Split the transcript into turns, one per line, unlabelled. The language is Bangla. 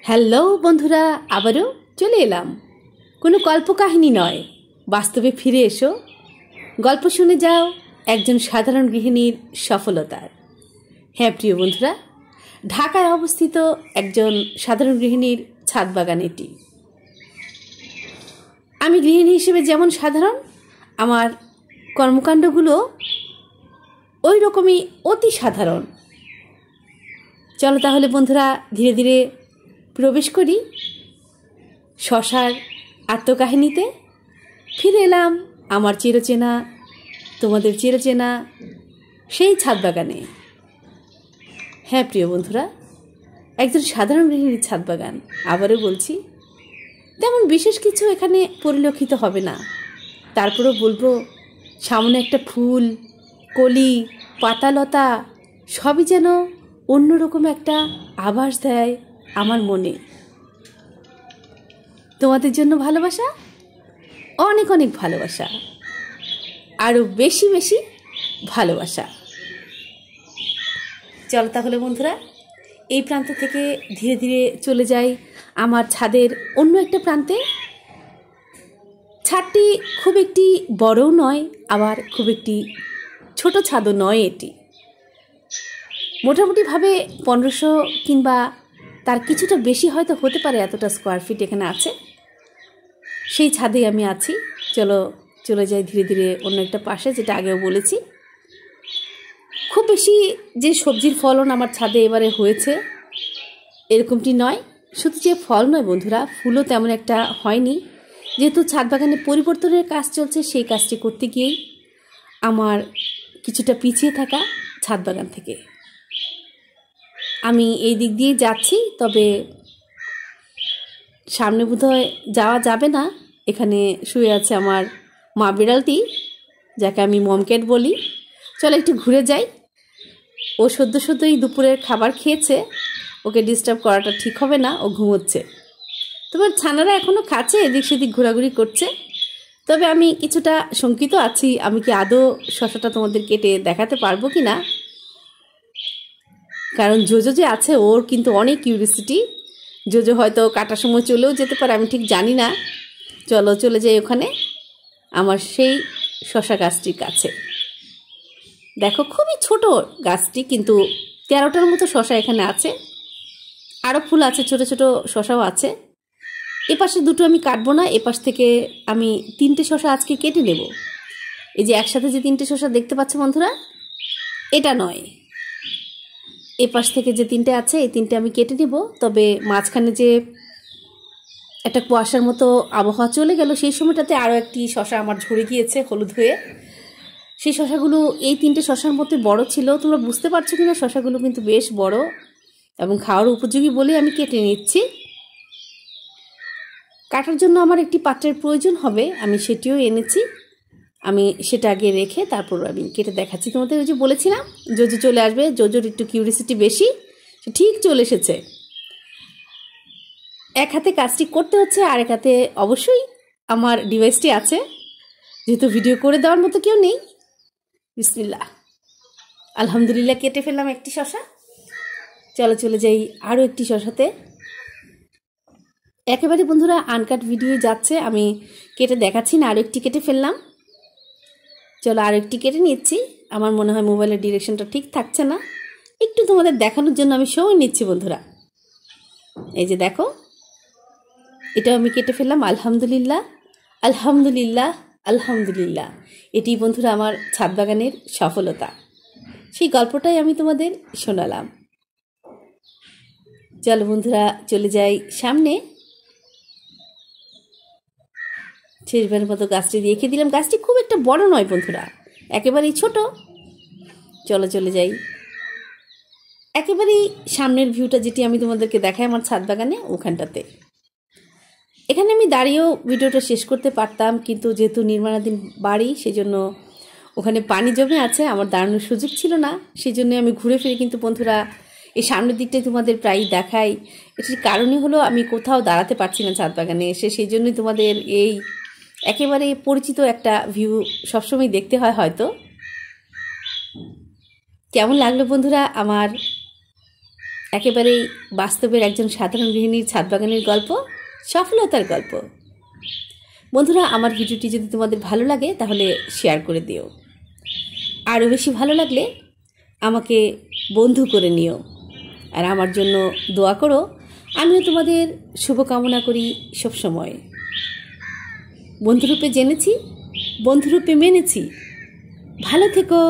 হ্যালো বন্ধুরা, আবারও চলে এলাম। কোনো কল্পকাহিনী নয়, বাস্তবে ফিরে এসো। গল্প শুনে যাও একজন সাধারণ গৃহিণীর সফলতার। হ্যাঁ প্রিয় বন্ধুরা, ঢাকায় অবস্থিত একজন সাধারণ গৃহিণীর ছাদ বাগান এটি। আমি গৃহিণী হিসেবে যেমন সাধারণ, আমার কর্মকাণ্ডগুলো ওই রকমই অতি সাধারণ। চলো তাহলে বন্ধুরা ধীরে ধীরে প্রবেশ করি শশার আত্মকাহিনীতে। ফিরে এলাম আমার চিরচেনা, তোমাদের চিরচেনা সেই ছাদ বাগানে। হ্যাঁ প্রিয় বন্ধুরা, একজন সাধারণ গৃহিণীর ছাদ বাগান। আবারও বলছি, তেমন বিশেষ কিছু এখানে পরিলক্ষিত হবে না, তারপরেও বলবো সামনে একটা ফুল, কলি, পাতালতা সবই যেন অন্যরকম একটা আভাস দেয় আমার মনে। তোমাদের জন্য ভালোবাসা, অনেক অনেক ভালোবাসা, আরও বেশি বেশি ভালোবাসা। চলো তাহলে বন্ধুরা এই প্রান্ত থেকে ধীরে ধীরে চলে যাই আমার ছাদের অন্য একটা প্রান্তে। ছাদটি খুব একটি বড়ও নয়, আবার খুব একটি ছোট ছাদও নয়। এটি মোটামুটিভাবে 1500 কিংবা তার কিছুটা বেশি হয়তো হতে পারে, এতটা স্কোয়ার ফিট এখানে আছে। সেই ছাদে আমি আছি। চলো চলে যাই ধীরে ধীরে অন্য একটা পাশে, যেটা আগেও বলেছি। খুব বেশি যে সবজির ফলন আমার ছাদে এবারে হয়েছে এরকমটি নয়। শুধু যে ফল নয় বন্ধুরা, ফুলও তেমন একটা হয়নি। যেহেতু ছাদ বাগানে পরিবর্তনের কাজ চলছে, সেই কাজটি করতে গিয়েই আমার কিছুটা পিছিয়ে থাকা ছাদ বাগান থেকে আমি এই দিক দিয়ে যাচ্ছি। তবে সামনে বোধহয় যাওয়া যাবে না। এখানে শুয়ে আছে আমার মা বিড়ালটি, যাকে আমি মমক্যাট বলি। চলো একটু ঘুরে যাই। ও সদ্যই দুপুরের খাবার খেয়েছে, ওকে ডিস্টার্ব করাটা ঠিক হবে না, ও ঘুমোচ্ছে। তোমার ছানারা এখনও খাচ্ছে, এদিক সেদিক ঘোরাঘুরি করছে। তবে আমি কিছুটা শঙ্কিত আছি, আমি কি আদৌ শশাটা তোমাদের কেটে দেখাতে পারবো কি না। কারণ জোজো যে আছে, ওর কিন্তু অনেক কিউরিসিটি। জোজো হয়তো কাটার সময় চলেও যেতে পারে, আমি ঠিক জানি না। চলো চলে যাই ওখানে, আমার সেই শশা গাছটির কাছে। দেখো খুবই ছোট গাছটি, কিন্তু 13টার মতো শশা এখানে আছে। আরও ফুল আছে, ছোট ছোট শশাও আছে। এপাশে দুটো আমি কাটবো না, এপাশ থেকে আমি 3টে শশা আজকে কেটে নেব। এই যে একসাথে যে 3টে শশা দেখতে পাচ্ছ বন্ধুরা, এটা নয়, এপাশ থেকে যে 3টে আছে এই 3টে আমি কেটে নেব। তবে মাঝখানে যে একটা কুয়াশার মতো আবহাওয়া চলে গেল, সেই সময়টাতে আরও একটি শশা আমার ঝরে গিয়েছে হলুদ হয়ে। সেই শশাগুলো এই 3টে শশার মধ্যে বড় ছিল। তোমরা বুঝতে পারছো কিনা, শশাগুলো কিন্তু বেশ বড় এবং খাওয়ার উপযোগী বলে আমি কেটে নিচ্ছি। কাটার জন্য আমার একটি পাত্রের প্রয়োজন হবে, আমি সেটিও এনেছি। আমি সেটা আগে রেখে তারপর আমি কেটে দেখাচ্ছি তোমাদের। ওই যে বলেছিলাম জোজো চলে আসবে, জোজোর একটু কিউরিসিটি বেশি, সে ঠিক চলে এসেছে। এক হাতে কাজটি করতে হচ্ছে, আর এক হাতে অবশ্যই আমার ডিভাইসটি আছে, যেহেতু ভিডিও করে দেওয়ার মতো কেউ নেই। বিসমিল্লাহ, আলহামদুলিল্লাহ কেটে ফেললাম একটি শশা। চলো চলে যাই আরও একটি শশাতে। একেবারে বন্ধুরা আনকাট ভিডিও যাচ্ছে, আমি কেটে দেখাচ্ছি না। আরও একটি কেটে ফেললাম। চলো আরও একটি কেটে নিচ্ছি। আমার মনে হয় মোবাইলের ডিরেকশনটা ঠিক থাকছে না, একটু তোমাদের দেখানোর জন্য আমি সময় নিচ্ছি বন্ধুরা। এই যে দেখো, এটাও আমি কেটে ফেললাম। আলহামদুলিল্লাহ আলহামদুলিল্লাহ আলহামদুলিল্লাহ। এটি বন্ধুরা আমার ছাদ বাগানের সফলতা, সেই গল্পটাই আমি তোমাদের শোনালাম। চলো বন্ধুরা চলে যাই সামনে। শেষবারের মতো গাছটি রেখে দিলাম। গাছটি খুব একটা বড় নয় বন্ধুরা, একেবারেই ছোট। চলো চলে যাই একেবারেই সামনের ভিউটা, যেটি আমি তোমাদেরকে দেখাই আমার ছাদ বাগানে, ওখানটাতে। এখানে আমি দাঁড়িয়েও ভিডিওটা শেষ করতে পারতাম, কিন্তু যেহেতু নির্মাণাধীন বাড়ি, সেজন্য ওখানে পানি জমে আছে, আমার দাঁড়ানোর সুযোগ ছিল না। সেই জন্য আমি ঘুরে ফিরে কিন্তু বন্ধুরা এই সামনের দিকটাই তোমাদের প্রায়ই দেখাই। এটির কারণই হলো আমি কোথাও দাঁড়াতে পারছি না ছাদ বাগানে এসে, সেই জন্যই তোমাদের এই একেবারে পরিচিত একটা ভিউ সবসময় দেখতে হয় হয়তো। কেমন লাগলো বন্ধুরা আমার একেবারেই বাস্তবের একজন সাধারণ গৃহিণীর ছাদ বাগানের গল্প, সফলতার গল্প। বন্ধুরা, আমার ভিডিওটি যদি তোমাদের ভালো লাগে তাহলে শেয়ার করে দিও। আরও বেশি ভালো লাগলে আমাকে বন্ধু করে নিও, আর আমার জন্য দোয়া করো। আমিও তোমাদের শুভকামনা করি সবসময়। বন্ধুরূপে জেনেছি, বন্ধুরূপে মেনেছি। ভালো থেকো।